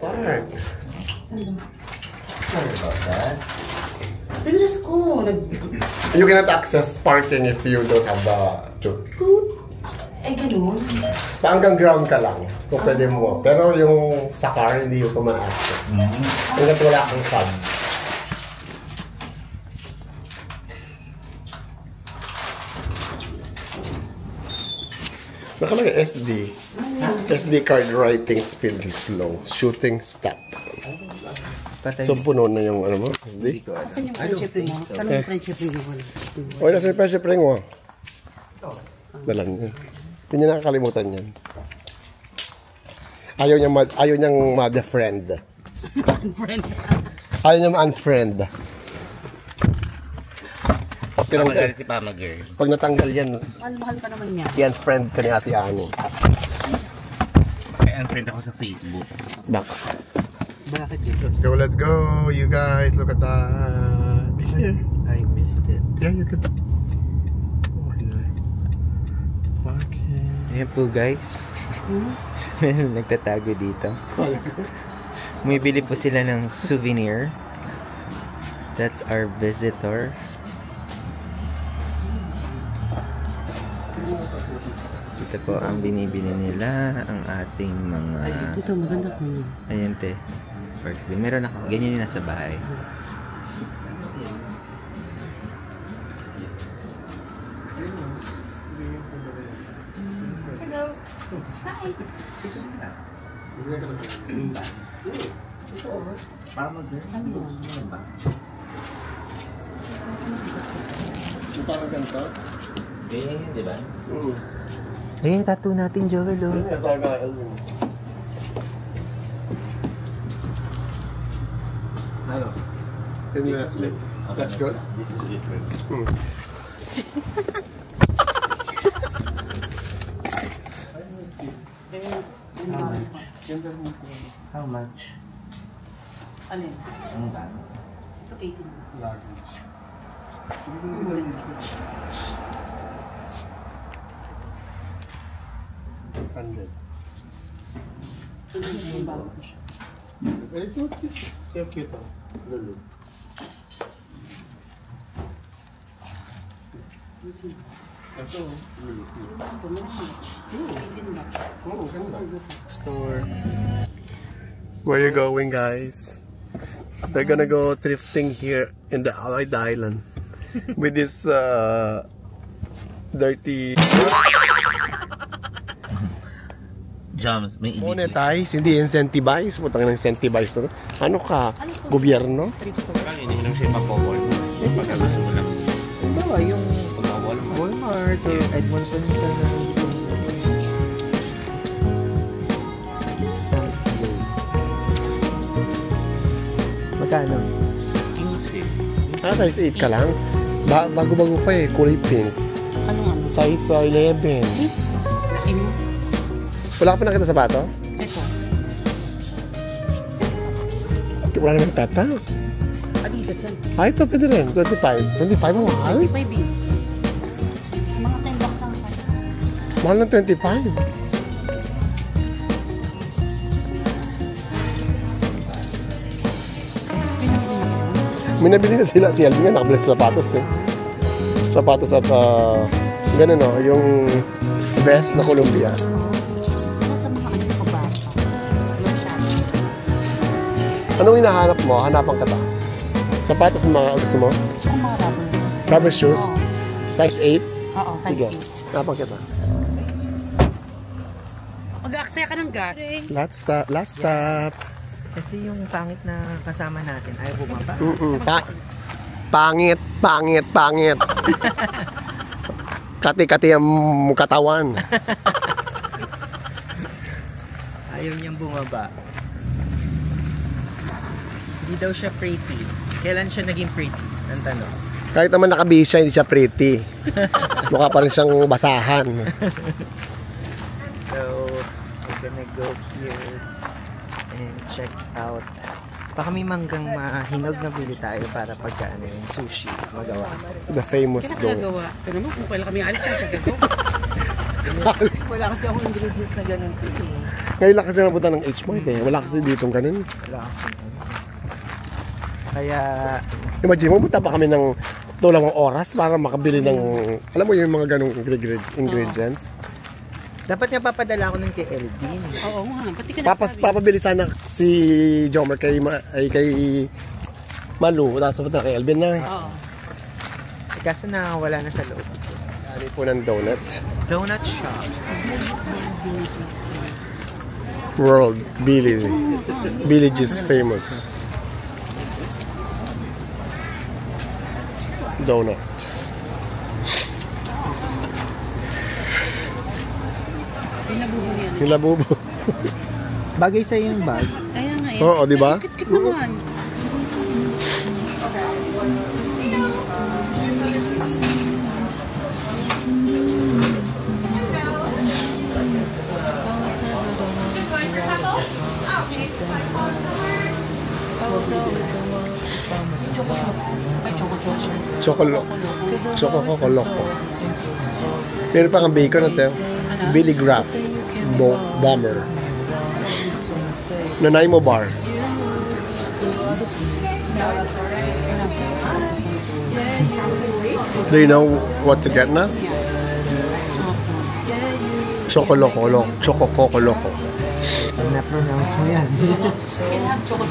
Park. Sorry about that. Pilas ko. You cannot access parking if you don't have the tube. Eh, ganun. Hanggang ground ka lang kung pwede mo. Pero yung sa car, hindi ko ma-access. Hanggang wala kang cab. Nakalagay SD. SD card writing speed slow. Shooting stat. So puno na yung ano mo? SD? Asan yung friendship ring mo? Tanong yung friendship ring mo. O, nasa yung friendship ring mo. Dalan niya. Hindi niya nakakalimutan yan. Ayaw niyang ma-defriend. Unfriend. Ayaw niya ma-unfriend. Pamagay si Pamagay. Pag natanggal yan, Mahal pa naman niya. i-unfriend ka ni Ate Ani. Kaya unfriend ako sa Facebook. Bakit yun? Let's go, you guys. Look at that. Here. I missed it. Yeah, you could. Okay. Ayan po guys. Nagtatago dito. Bumibili po sila ng souvenir. That's our visitor. Ito po ang binibili nila, ang ating mga... Ito, maganda ko. Ayan te. Works din. Meron ako. Ganyan yung nasa bahay. Hello. Hi. Parang ganito? Ganyan, di ba? Ayan yung tattoo natin, Joel. Ano? That's good. This is different. How much? Ano yun? Ang dami. Ito 18. Large. $100. Ito, cute. Lulu. Ito, lulu. Oh, ganda. Store. Where are you going, guys? We're gonna go thrifting here in the Allied Island with this dirty Jams, may ibig. monetize, hindi incentivize. Putang ng incentivize na to. Ano ka? Gobyerno? Parang hindi mo lang siya ipapawal. Pagka gusto mo lang. Bawa yung Pagkawal mo. Walmart or Edmondson ka na. Magkano? 15. Size 8 ka lang? Bago-bago pa eh, kulay pink. Ano nga? Size 11. Laki mo? Wala ka pa nakita sapatos? Ito. Wala naman tata. Adidas yan. Ito pwede rin. 25. 25 mo mahal? 25 yun. Mga 10 bucks lang. Mahal ng 25. May nabili na sila. Si Alvin nga nakabili sa sapatos eh. Sapatos at ganun o. Yung vest na Columbia. Ito sa mga ano ko ba? Anong hinahanap mo? Hanapan ka ta. Sapatos na mga gusto mo? Gusto ko mga rubber. Rubber shoes? Oo. Size 8? Oo, Sige. 5'8". Hanapan kita. Mag-aaksaya ka ng gas. Last stop. Kasi yung pangit na kasama natin ay bumaba. Pangit. Kati-kati ang katawan. Ayaw niyang bumaba. Hindi daw siya pretty. Kailan siya naging pretty? Ang tanong. Kahit naman nakabihis siya, hindi siya pretty. Mukha pa rin siyang basahan. So, we're gonna go here and check out. Baka may manggang mahinog na bili tayo para pagka ano yung sushi magawa. The famous Kaya dough. nagagawa. Pero naman kung kailan kami alis, siya gagawa. Wala kasi akong ingredients na ganun. Ngayon lang kasi napunta ng H-Mart eh. Wala kasi ditong ganun. Wala kasi. Kaya, Imagine mo, punta pa kami ng 2 oras para makabili ng, alam mo yung mga ganong ingredients. dapat nga papadala ko ng kay Elvin. Oo nga, pati ka Papabili sana si Jomer kay Malu. Tapos punta kay Elvin na. Oo. Kaso na wala na sa loob. Ano po ng donut. Donut shop. World Village is famous. Donut. Nilabubo. Bagay sa yung bag. Kaya nga eh. Oo, di ba? Kit-kit naman. Choco Loco. Meron pa kang bacon natin. Billy Graff. Bomber. Nanaimo bar. Do you know what to get na? Choco Loco. Choco Loco. Pag na-pronounce mo yan. Kailangan choco.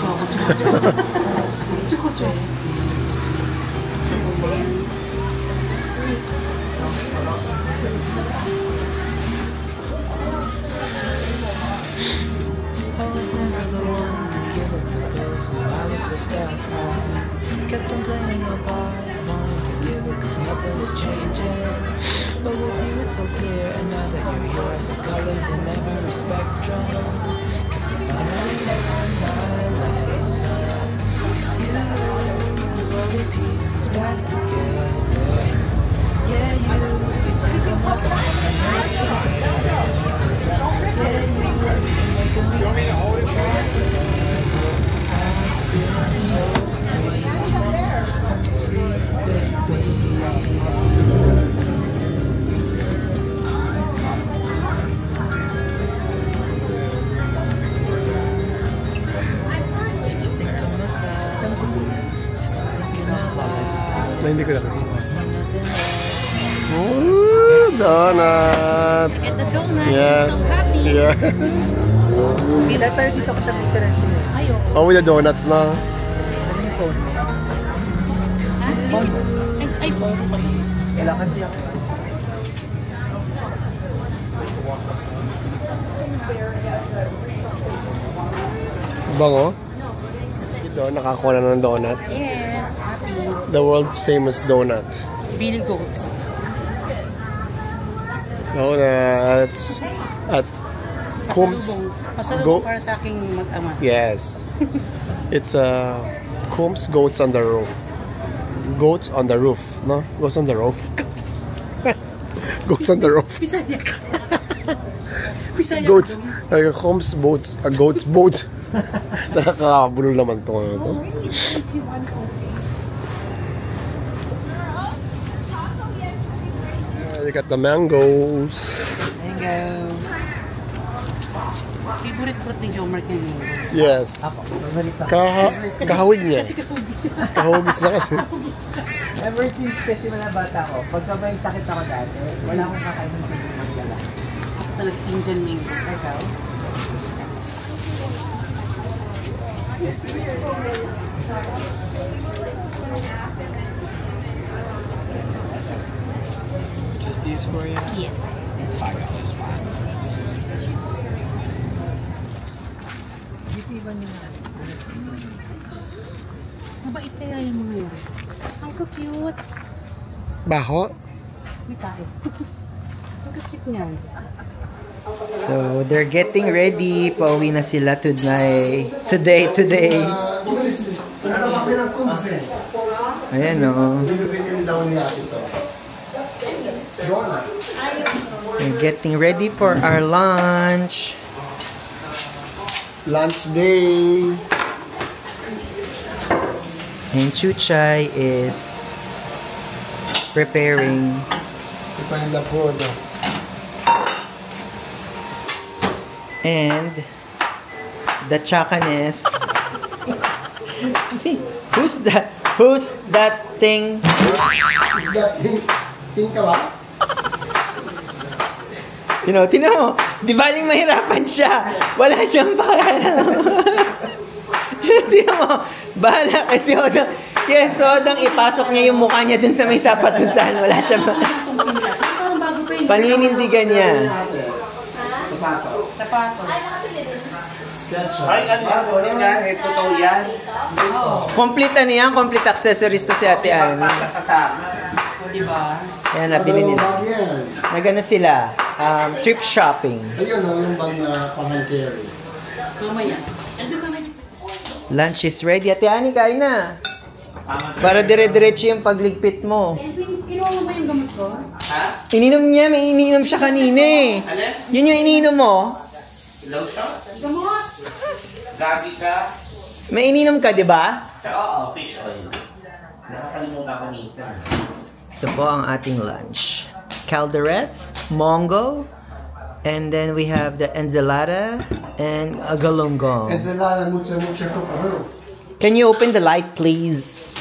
I was never the one to give up the ghost. No, I was so stuck. I kept on playing my part, wanting to give it 'cause nothing was changing. But with you it's so clear, and now that you're here, I see colors in every spectrum. 'Cause I finally learned my lesson. 'Cause you glue all the pieces back together. Yeah, you take them all and make them better. Yeah, you make them Hindi ko na. Ooh, donut. Get the donut. Yes. I'm so happy. Yeah. Pila tayo dito ka sa picture natin. Ayo. Oh, with the donuts na. Ano yung phone mo? Ay, Wala kasi ako. Bango. Ito, nakakuha na ng donut. yes. Happy. The world's famous donut. Billy Goats. Donuts. At Combs. Pasalubong para sa aking mag-ama. Yes. It's Combs Goats on the Roof. Goats on the roof, no? Goats on the roof. Goats on the roof. Bisaya ka. Bisaya Goats. ka. Combs boats. Goats boat. Nakakabulol naman to. You got the mangoes. Mango. Favorite fruit ni Jomer kanina. Yes. Ako, babalik pa. Kahawig niya. Kasi kahugis. Kahawig siya kasi. Ever since kasi mga bata ko, pagka may sakit ako dati, wala akong kakainin sa mga magdala. Ako talaga Indian mango. Ikaw? Just these for you? Yes. It's $5 fine. Dito iba nila. Mabait kaya yung mga yun. Ang cute. Baho. May tayo. Ang cute niyan. So, they're getting ready. Pauwi na sila today. Ayan o. We're getting ready for our lunch. Lunch day. And Chuchay is preparing. Preparing the food. And the Chakanes. See, who's that? Who's that thing? Ting ka ba? Tinan mo, di baling mahirapan siya. Wala siyang pakialam. Tinan mo, bahala kasi Sodang ipasok niya yung mukha niya dun sa may sapatusan. Wala siyang paninindigan niya. Sapatos. Ay, ano yan? Totoo yan. Complete ano yan? Complete accessories to si Ate Ann. O, diba? Ayan, nabili nila. Bag yan. Nagano sila? Trip shopping. Ayun, yung bag na pang-carry. Mamaya. Lunch is ready. Ate Annie, kain na. Para dire-diretso yung pagligpit mo. Inuha mo ba yung gamot ko? Ha? Ininom niya, may ininom siya kanina eh. Yun yung ininom mo. Lotion? Gamot! Gabi ka? May ininom ka, di ba? Oo, fish oil. Nakakalimutan ko minsan. Ito po ang ating lunch. Calderettes, mongo, and then we have the ensalada and a galunggong. Ensalada, mucha ko paro. Can you open the light, please?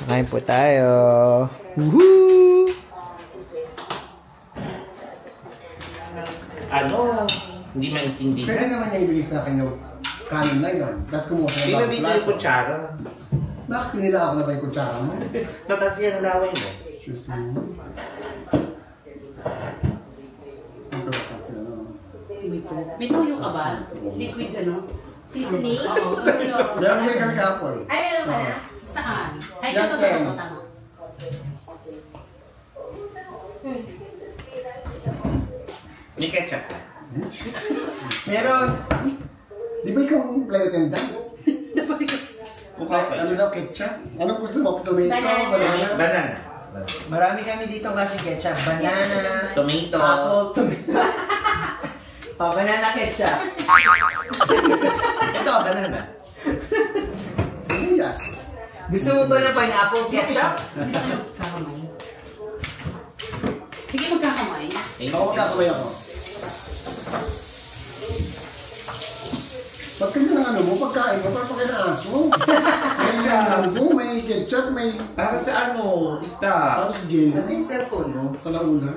Kain po tayo. Woohoo! Ano? Hindi maintindihan. Pwede naman niya ibigay sa akin yung kanin na yun. Tapos kumuha sa Hindi na dito yung kutsara. Bakit pinila ako na ba yung kutsara mo? Tatas yan ang laway mo. Excuse me. Ito, kasi ano. May tuyo ka ba? Liquid ano? Seasoning? Oo. Meron may kami kahapon. Ay, meron ka na? Saan? Ay, Yan, ito, Ken. tama. May ketchup ka. Meron. Di ba ikaw ang flight attendant? Kukaw ka. Ano daw, ketchup? Anong gusto mo? Tomato? Banana. Banana. Marami kami dito kasi ketchup. Banana, Tomato. apple, tomato. Banana ketchup. Ito, banana. Sibuyas. Gusto mo ba na pineapple ketchup? Kakamay. Sige, magkakamay. Ako magkakamay ako. Ba't kanya ng ano mo? Pagkain mo, parang pagkain ng aso. May lambo, may ketchup, may... Para sa ano, isda. Para sa James. Kasi yung cellphone mo. Sa launa.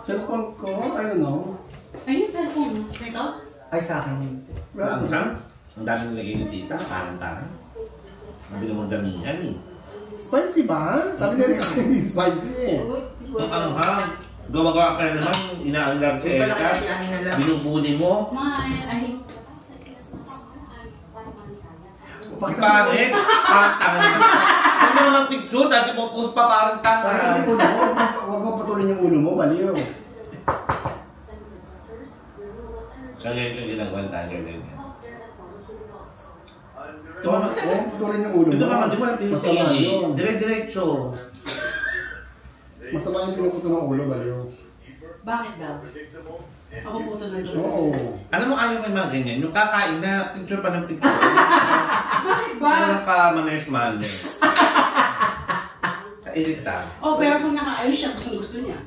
Cellphone ko, ayun o. Ay, yung cellphone mo. Ito? Ay, sa akin yun. Ang ham? Ang daming nilagay yung tita. Parang-tarang. Mabili mong damihan eh. Spicy ba? Sabi na rin kasi hindi spicy eh. Ang ham. Gawa-gawa ka na naman. Inaalag sa Erika. Binubuli mo. Smile. Ay, Ang pangit. Parang tanga. Huwag naman ang picture. Dati mo post pa parang tanga. Huwag mo putulin yung ulo mo, baliw. Kaya yung ginagawa tayo rin. Huwag mo putulin yung ulo mo. Ito mama, di mo lang Masama pinipili. yun. Dire-diretso. Masama yung pinuputo ng ulo, baliw. bakit daw? Ako puto ng joke. Oo. Alam mo, ayaw may mga ganyan. Yung kakain na picture pa ng picture. Bakit ba? Walang ka manners-manners. Kairita. Oh, pero kung nakaayos siya, gusto niya.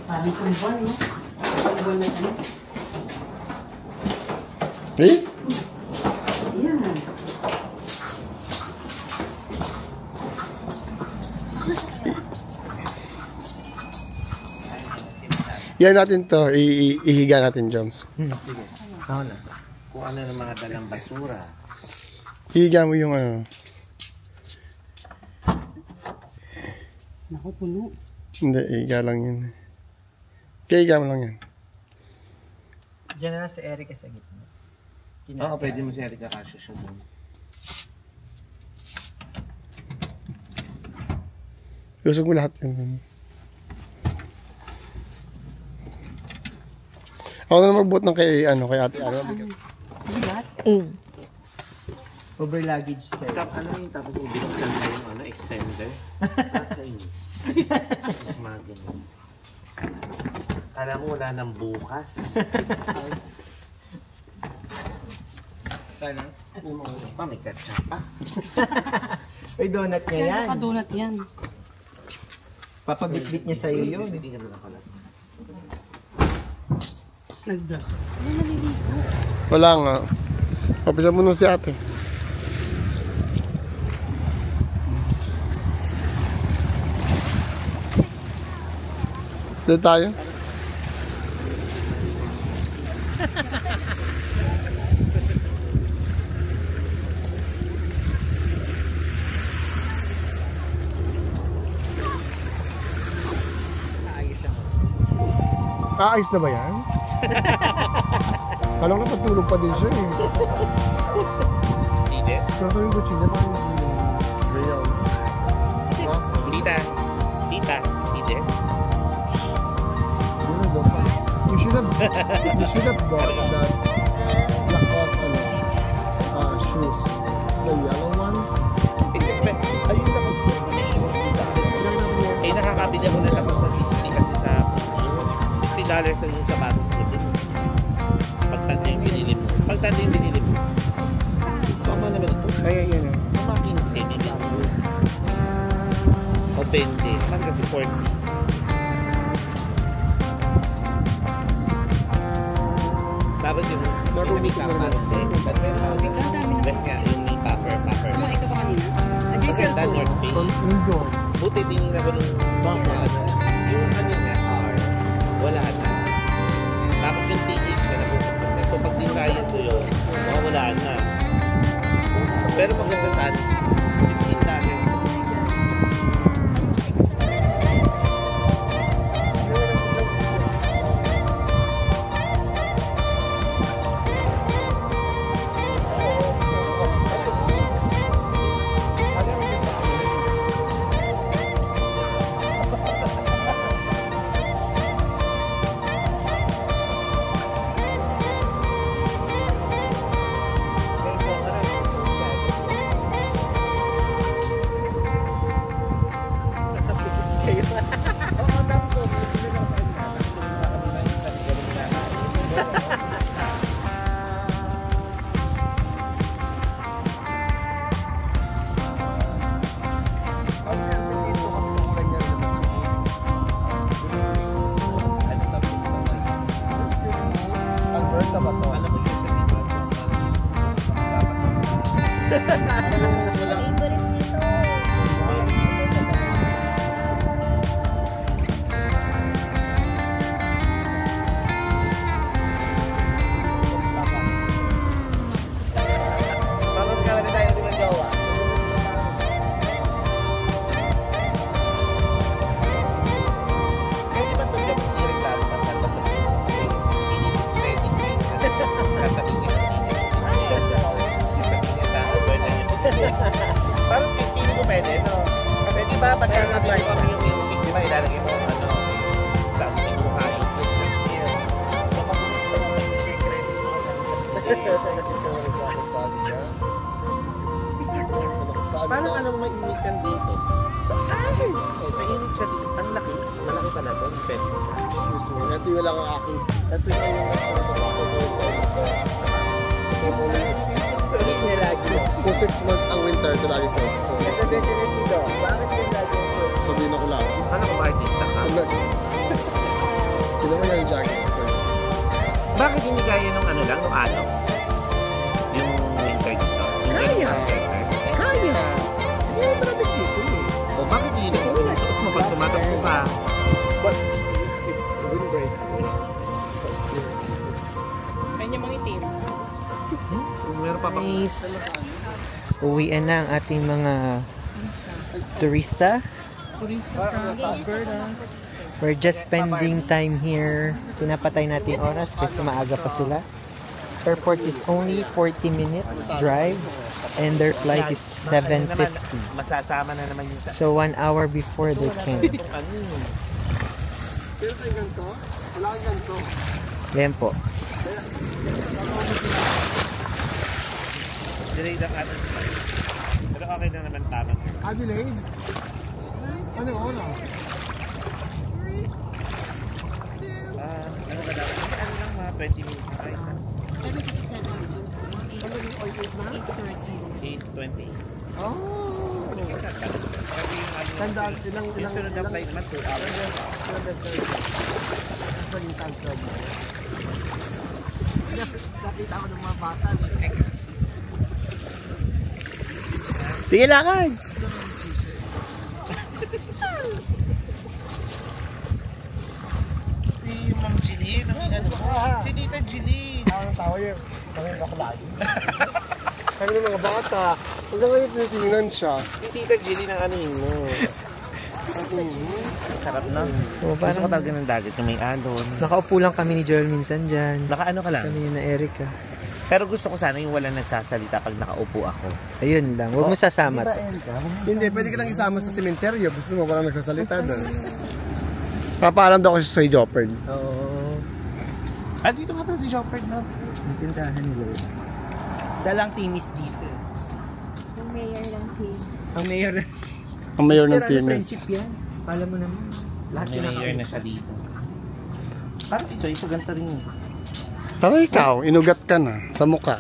Parang kumbuan, no? Kumbuan na ano? Eh? Ayan. Yan natin to. Ihiga natin, Joms. Ako na. Kung ano ng mga dalang basura. Ihiga mo yung ano. Naku, puno. Hindi, ihiga lang yun. Kaya ihiga mo lang yan. Diyan na lang si Erica sa gitna. Oo, pwede mo si Erika Casio siya doon. Lusog mo lahat yun. Ako na magbuot ng kay ate Ano. Over luggage kayo. Ano yung tapos mo binuksan na yung ano, extender? Nakakainis. Mas mga ganun. Alam mo, wala nang bukas. tayo ng pamikat siya pa. May donut niya yan. Nakadonut yan. Papabitbit niya sa'yo yun. Nag-vlog. Ano naliligo? Wala nga. Kapila mo nun si ate. Dito tayo. Ayos na ba yan? Alam na patulog pa din siya eh. Hindi. Sasabihin ko chinya pa yung real. Tita. Tita. Sides. You should have bought that Lacoste shoes. The yellow one. Ayun na eh, nakakabili ako na tapos na 60 kasi sa $60 sa yung sapatos ko dun. Pagtanda yung binili mo. Pagtanda yung binili mo. Tama naman ito. Ay, yan. Mga 15 binili mo. O 20. Naman kasi 40. Tapos yung Narumit ka na parang naman. best nga yung may puffer. Kumain ka pa kanina? Maganda North Face. Indoor. Buti tinignan ko nung yung ano nga car, wala na. Tapos yung TX na napupunta. So pag design ko yun, wala na. Pero maganda saan, $15. Alberta ba to? Alam mo yun siya Favorite nito. Parang kaya tayo din ang gawa. Kaya di ba ito yung i-regalo pa sa lahat? Ready parang pili ko pwede, no? Kasi di ba pagkakabili ko kami yung music, di ba ilalagay mo ano sa ating mukha yung parang alam mo mainit yan dito. Saan? Mainit siya dito. Ang laki. Malaki pala to. Excuse me. Ito yung lang ang aking. Ito yung kung 6 months ang winter, ito lagi sa sabihin ako lang. Ano kung artista ka? Hindi mo lang yung jacket. Bakit hindi kaya nung ano lang, nung ano? Yung winter dito? Kaya! Kaya! Hindi mo marami dito eh. O bakit hindi nung suot mo pag tumatakbo ka? But it's windbreak. Kanya mga itim. Meron pa bang... Nice. Uwian na ang ating mga turista. We're just spending time here. Pinapatay natin oras kasi maaga pa sila. Airport is only 40 minutes drive and their flight is 7:50. Masasama na naman yung... So 1 hour before they came. Pero tayo ganito? Wala kang ganito. Yan po. Delayed ang ating flight. Pero okay na naman tama. Adelaide? Ano oras? Ano ba dapat? Ano lang mga 20 minutes na kayo. 8:20. Oh. Tandaan, ilang Sunod ang flight naman, 2 hours. Nakita ko ng mga bata. Sige, lakad. Si Ma'am Jeline, si Tita Jeline. Ang tao yun. Kami baklayin. Kami ng mga bata. Hanggang ngayon tinitingnan siya. Si Tita Jeline ang anuhin mo. Sarap na. Oh, Gusto ko talaga ng dagat na may alon. Nakaupo lang kami ni Joel minsan dyan. Nakaano ka lang? Kami ni na Erica. Pero gusto ko sana yung walang nagsasalita pag nakaupo ako. Ayun lang. Huwag mo sasamat. Hindi, pwede kitang isama sa sementeryo. Gusto mo walang nagsasalita doon. Papaalam daw ako sa Jopper. Oo. Ah, dito nga pala si Joffred na. Ang tindahan nila. Isa lang Timis dito. Yung mayor ng team. Ang mayor. Ang mayor ng Pero Timis. friendship yan. Pala mo naman. Lahat May mayor na siya dito. Parang si Joy, so ganito rin. Tara ikaw, inugat ka na sa mukha.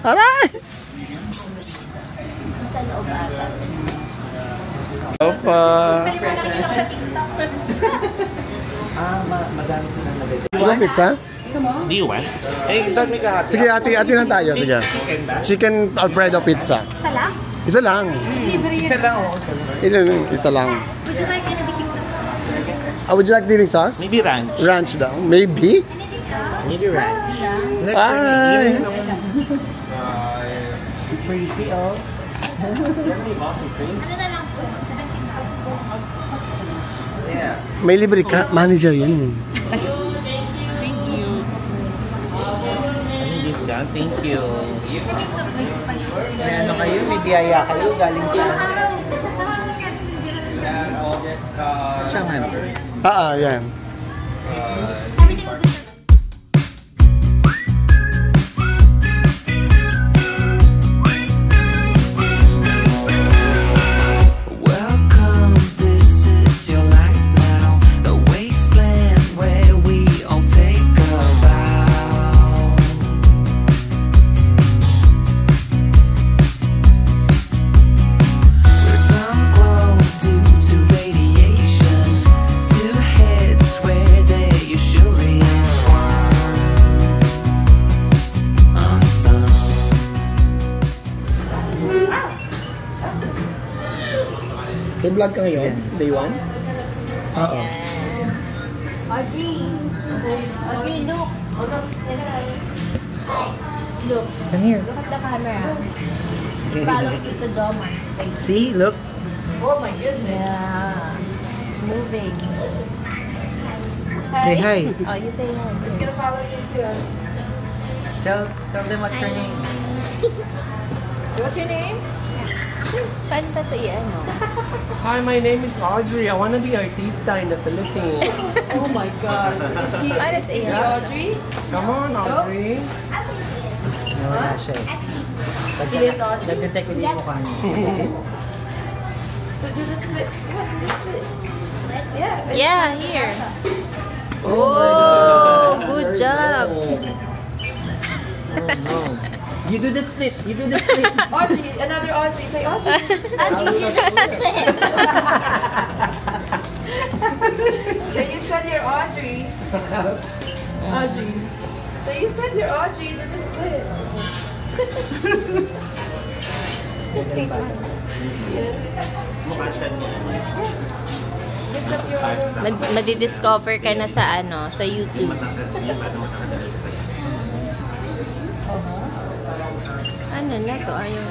Aray! Sa loob ata. Opa! Madami silang nagay. Ano pizza? Do you want? Eh, doon may kahati. Sige, ati na tayo. Sige. Chicken ba? Chicken Alfredo pizza. Sala? Isa lang. Libre yun. Isa lang, oo. Isa lang. Would you like anything sa Would you like dipping sauce? Maybe ranch. Ranch daw. Maybe? Maybe ranch. Ay! Pretty, oh. Ano na lang po? Yeah. May libre ka. Manager yan. Thank you. Ano din dyan? Thank you. May supay. May ano kayo? May biyaya kayo galing sa... Siyang manager. Yan. Everything will be Welcome, this is your life now. The wasteland where we all take a vow. With some glow due to radiation, two heads where there usually is one. Unsung. May vlog ka ngayon? Day 1? Oo. Audrey, look. Look. Come here. Look at the camera. It follows Little Drummer's face. See? Look. Oh my goodness. Yeah. It's moving. Say hi. Oh, you say hi. It's gonna follow you too. Tell them what's your name. What's your name? Paano ba ito yan? Hi, my name is Audrey. I want to be artista in the Philippines. Oh my God. Ano ito yan? Audrey? Come on, Audrey. Wala siya. It is Audrey. Nag-detect ulit mo kanya. Do the split. You want to do the split? Yeah, here. Oh, good job. You do the split. You do the split. Audrey, another Audrey. Say Audrey. Audrey did the split. Then you said you're Audrey. Audrey. So you said you're Audrey, did the split. Mukha siya niya. Madidiscover ka na sa ano, sa YouTube. Ano na to? Ayun.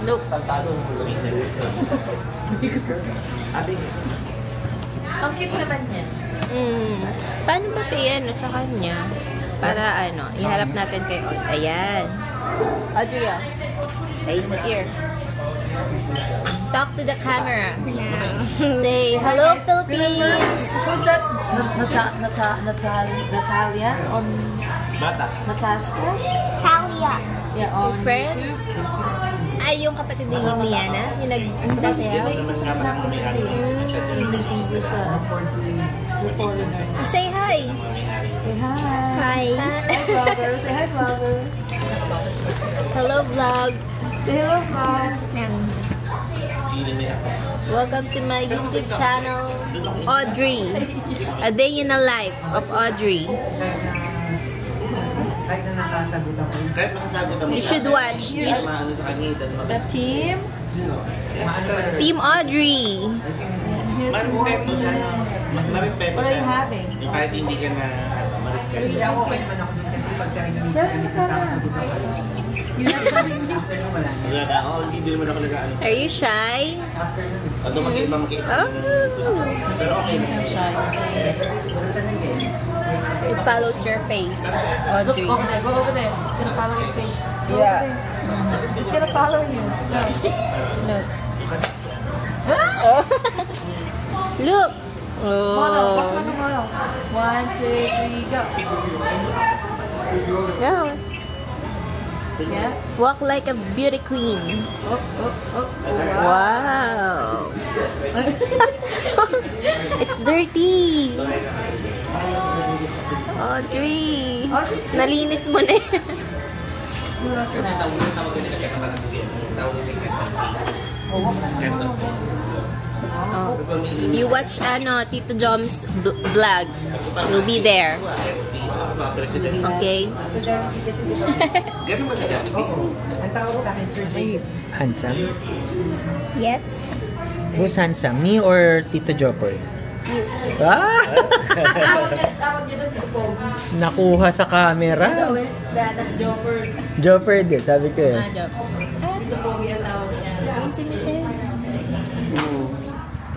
Look. Ang cute naman niya. Paano ba ito yan sa kanya? Para ano, iharap natin kay Audrey. Ayan. Audrey, here. Talk to the camera. Say, hello, Philippines. Who's that? Natalia? On Bata. Nataska? Talia. Yeah, on friend? Ay, yung kapatid ni Niana, yung nagsasayaw. Mas nga pala kung may ano. Say hi. hi! Say Hi! hi. Hi, vlogger. Say hi, vlogger. Hello vlog! Say hello, vlog. Welcome to my YouTube channel, Audrey. A day in the life of Audrey. You should watch. The team. Team Audrey. Marespeto siya. Marespeto What are you siya. having? Yung kahit hindi ka na marespeto. Jeremy, ka na. Wala na ako. Hindi naman ako nag-ano. Are you shy? Although makita. Oh. Pero okay. It follows your face, Look Audrey. over there. Go over there. It's gonna follow your face. Go Yeah. over there. It's gonna follow you. Go. Look. Ah! Look. Mono. Walk Oh. like a mono. 1, 2, 3, go. Go. Yeah. Walk like a beauty queen. Up, up, up. Wow. It's dirty. Audrey. Nalinis mo na yan. Oh. You watch Tito Jom's vlog. You'll be there. Okay? Handsome? Yes. Who's handsome? Me or Tito Jopoy? Ah! Nakuha sa camera. Jopper din, sabi ko yun. Dito pogi ang tawag niya. Ayun si Michelle.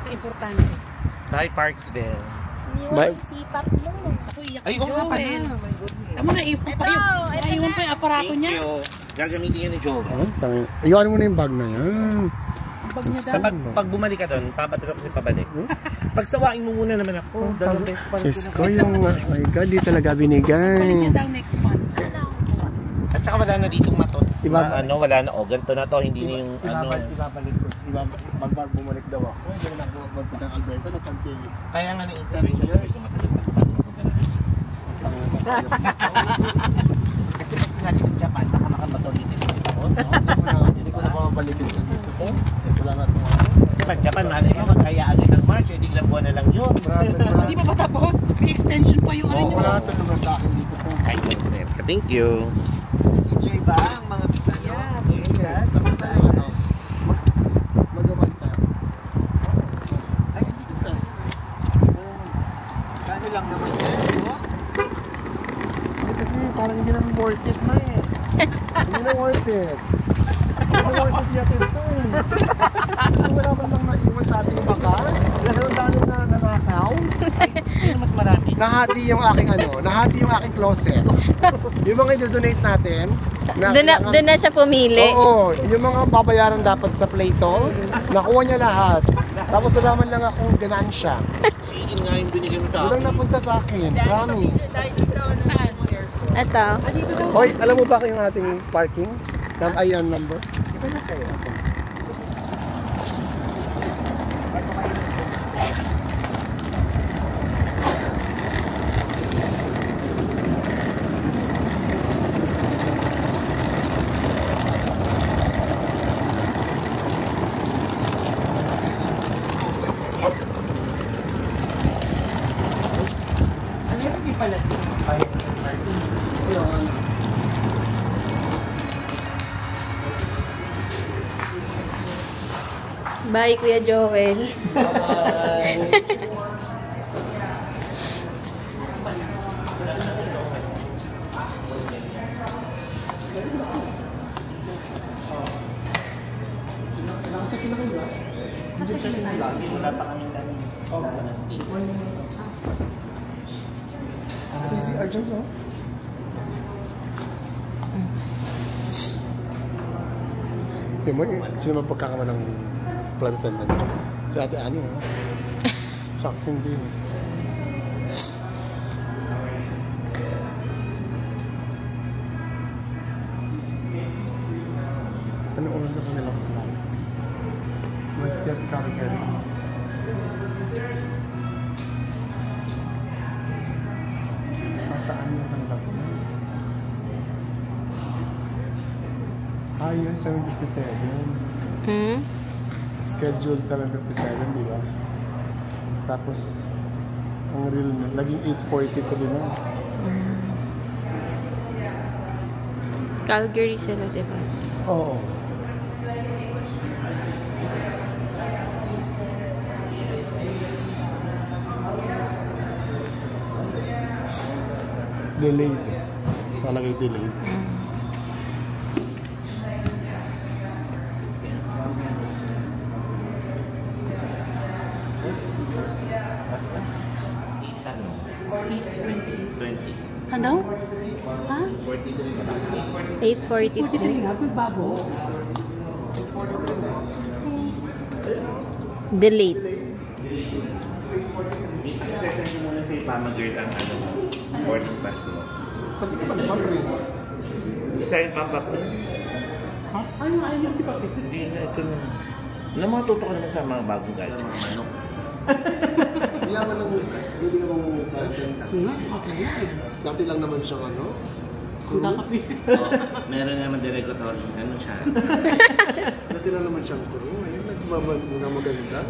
Importante. Bye, Parksville. Bye. Sipat mo. Ay, oo nga pala. Tama na, ipon pa yung aparato Thank niya. you. Gagamitin yan ni Joe. Iwan mo na yung bag na yan. Pag niya daw. Pag bumalik ka doon, papadrop si pabalik. Pagsawain mo muna naman ako. Diyos ko, yung, oh my God, di talaga binigay. Daw next month. At saka wala na ditong matot. Iba- Wala na. O, ganito na to. Hindi na yung Ibabalik ko. Bumalik daw ako. Hindi na magpunta ng Alberto. Nagtagtili. Kaya nga na-install yung matot. Kasi pag sinabi ng Japan, baka makapatulisin sa taon. Hindi ko na mabalikin sa dito. Wala na ito. Kasi pag Japan, malay mo, magkayaan ng March, hindi lang buwan na lang yun. Hindi pa ba tapos? May extension pa yung ano niya. Wala na ito naman sa akin dito. Ay, thank you. Enjoy ba ang mga bitano? Yeah, Tapos sa ano, mag-abang tayo. Ay, dito ka. Kano lang naman yan, boss? Parang hindi naman worth it na eh. Hindi na worth it. Hindi na worth it yata ito eh. Kasi wala ba lang naiwan sa ating bagas? Ang dami na nanakaw. Sino mas marami? Nahati yung aking nahati yung aking closet. Yung mga i-donate natin. Doon na siya pumili. Oo, yung mga babayaran dapat sa Plato, nakuha niya lahat. Tapos wala man lang akong ganansya. Chicken nga yung binigyan mo sa akin. Walang napunta sa akin, promise. Ito. Hoy, alam mo ba yung ating parking? Ayan, number. Bye, Kuya Joel. Wala pa kami ng steak. Easy urgent, no? Yung mo, sino man pagkakama ng plantan na niya? Si Ate Ani, ha? Shucks, hindi. Ano oras sa kanilang flight? Mas jet carrier. Saan yung hanap mo? Ah, yun, 7:57. Scheduled 7:57, di ba? Tapos, ang real na, naging 8:43 na. Calgary sila, diba? Oo. Delayed. Nalagay delayed. Ano? 20. Ano? Ha? 8:43. Nga, may babo. Delete. Session ko muna sa ipamagird ang ano mo. Boarding pass mo. Pati ka pa naman rin. Isa yung pop-up mo. Ha? Ano? Ayaw yung pipa. Hindi na ito na. Alam mo, matuto ka naman sa mga bagong gadget. Mga manok. Yaman ng gabi ka mong benta. Nga, okay yan. Dati lang naman siyang ano? Ang kakapi. Meron naman director. Ano siya? Dati lang naman siyang crew. Ayun, nagmamaganda.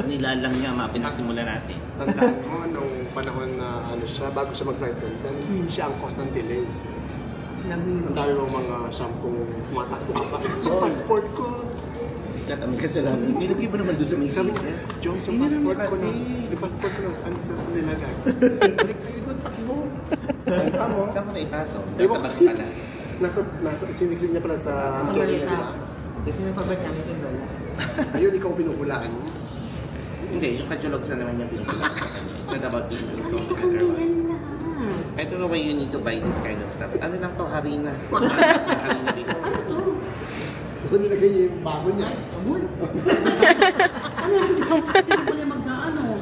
Nilalang niya, pinagsimula natin. Tandaan mo, nung panahon na ano siya, bago siya mag-flight attendant, siya ang cause ng delay. Ang dami mong mga sampung tumatakbo ka pa. Sa passport ko. Sikat ang kasalanan. Nilagay ba naman doon sa may Sabi seat? niya, Jones, yung passport ko na, yung passport ko na, saan sa nilagay? Balik tayo doon, takbo. Ano mo? Saan mo na ipato? Ewan Nasa ko bag pala. Nasa sinisig niya pala sa carrier niya, di ba? Kasi napabag namin sa lola. Ayun, ikaw pinukulaan mo. Hindi, yung katulog sa naman yung pinagkulang sa kanya. It's not about being incompetent. I don't know why you need to buy this kind of stuff. Ano lang to, harina. Harina before. Kung nilagay niya yung baso niya. Ano yung sino pala magkaano?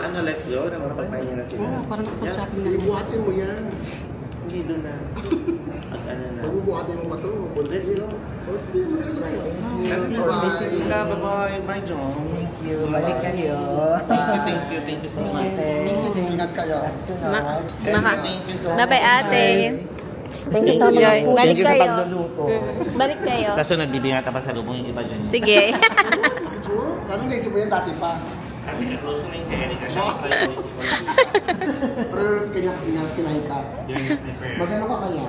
Ano, let's go? Nakapagpahinga na sila. Oo, parang kapag-shopping na. Ibuhatin mo yan. Hindi doon na. At ano na. Pag bubuhatin mo ba ito? Let's go. Bye. Bye-bye. Bye, John. Thank you. Balik kayo. Thank you so much. Ingat kayo. Bye-bye, ate. Thank you so Enjoy. much. Balik kayo. pagluluto. Balik kayo. Kaso nagbibingata pa sa lubong yung iba dyan. Sige. Sana naisip mo yan dati pa. Kasi close ko na yung si Erika siya. Priority kanya kasi nga pinahita. Magano ka kaya?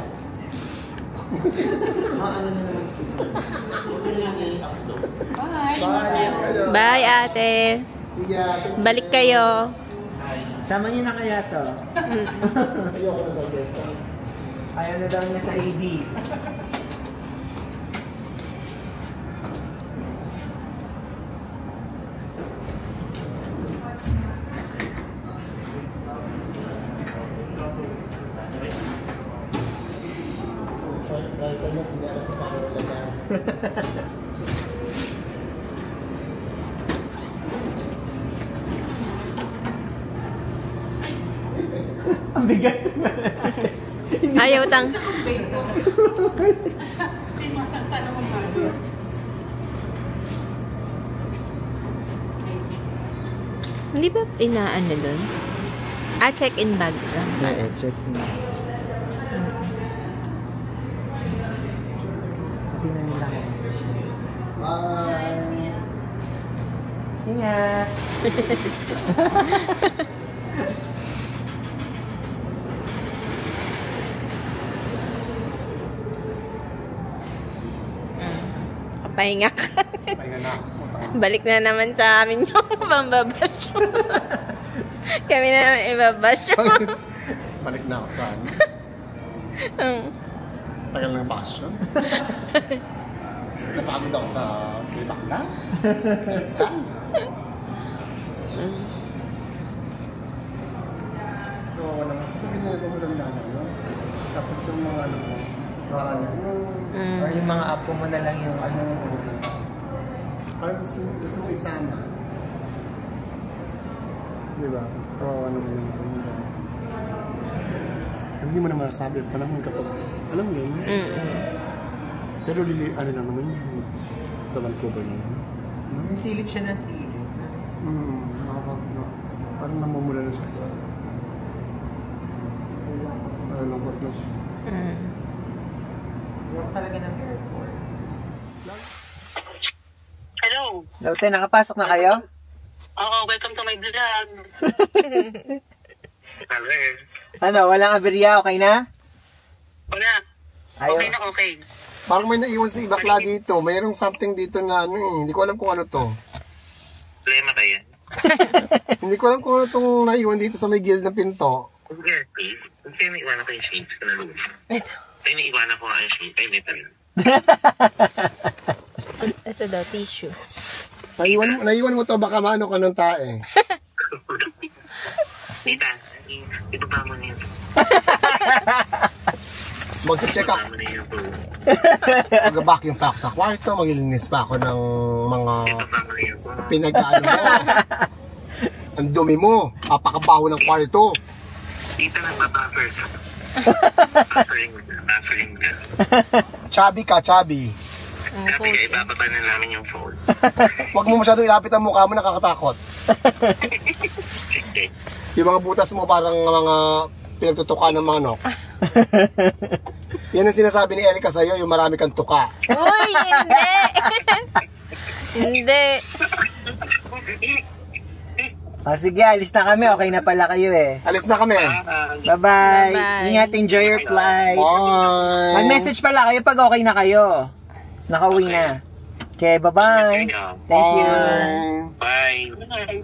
Bye. Bye. Bye, ate. Sige, ate. Balik kayo. Sama niyo na kaya to? Ayoko na sa beta. Ayaw na daw niya sa AB. Ang bigat. Ayaw tang. Asa, hindi masaksa naman ba? Hindi ba inaano doon? Ah, check-in bags lang. check mo. Tingnan lang. Bye. Ingat. Pahinga ka. Pahinga na ako. Balik na naman sa amin yung pambabasyo. Kami na naman ibabasyo. Balik na ako saan? Tagal ng passion. Napagod ako sa playback na. So, walang ginagawa mo lang na ano. Tapos yung mga ano mo, Or yung mga apo mo na lang yung ano. parang gusto mo isama. Di ba? Kawawa naman yung hindi mo na masasabi ang panahon kapag alam mo yun. Pero ano lang naman yun. Sa Vancouver naman. Silip siya ng silip. Nakapag Parang namumula na siya. Parang lungkot na siya. Yung talaga ng airport. Hello. Lotte, nakapasok na kayo? Oo, welcome to my vlog. Ano, walang aberya, okay na? Wala. Okay na, okay. Parang may naiwan sa ibakla dito. Mayroong something dito na ano eh. Hindi ko alam kung ano to. Problema ba yan? Hindi ko alam kung ano itong naiwan dito sa may gilid ng pinto. Kung kayo naiwanan ko yung sheet ko na loob. Ito. Kaya naiwanan ko nga yung sheet. Ay, hindi talaga. Ito daw, tissue. Naiwan mo to, baka maano ka ng tae. Tita, ibaba mo na yun. Mag-check up. Ibaba mo na yun. Mag-vacuum pa ako sa kwarto, maglilinis pa ako ng mga Ibaba mo na yun. pinag-ano mo. Ang dumi mo, apakabaho ng kwarto. Tita, nagbabuffer ka. Buffering ka. Chubby ka, chubby. Sabi ka, ibababa na namin yung phone. Huwag mo masyado ilapit ang mukha mo, nakakatakot. Okay. Yung mga butas mo parang mga pinagtutuka ng manok. Yan ang sinasabi ni Erica sa'yo, yung marami kang tuka. Uy, hindi! Hindi. Sige, alis na kami. Okay na pala kayo eh. Alis na kami. Bye-bye. Bye-bye. Ingat, enjoy your flight. Bye. Mag-message pala kayo pag okay na kayo. Nakauwi na. Okay, bye-bye. Thank you. Bye. Bye.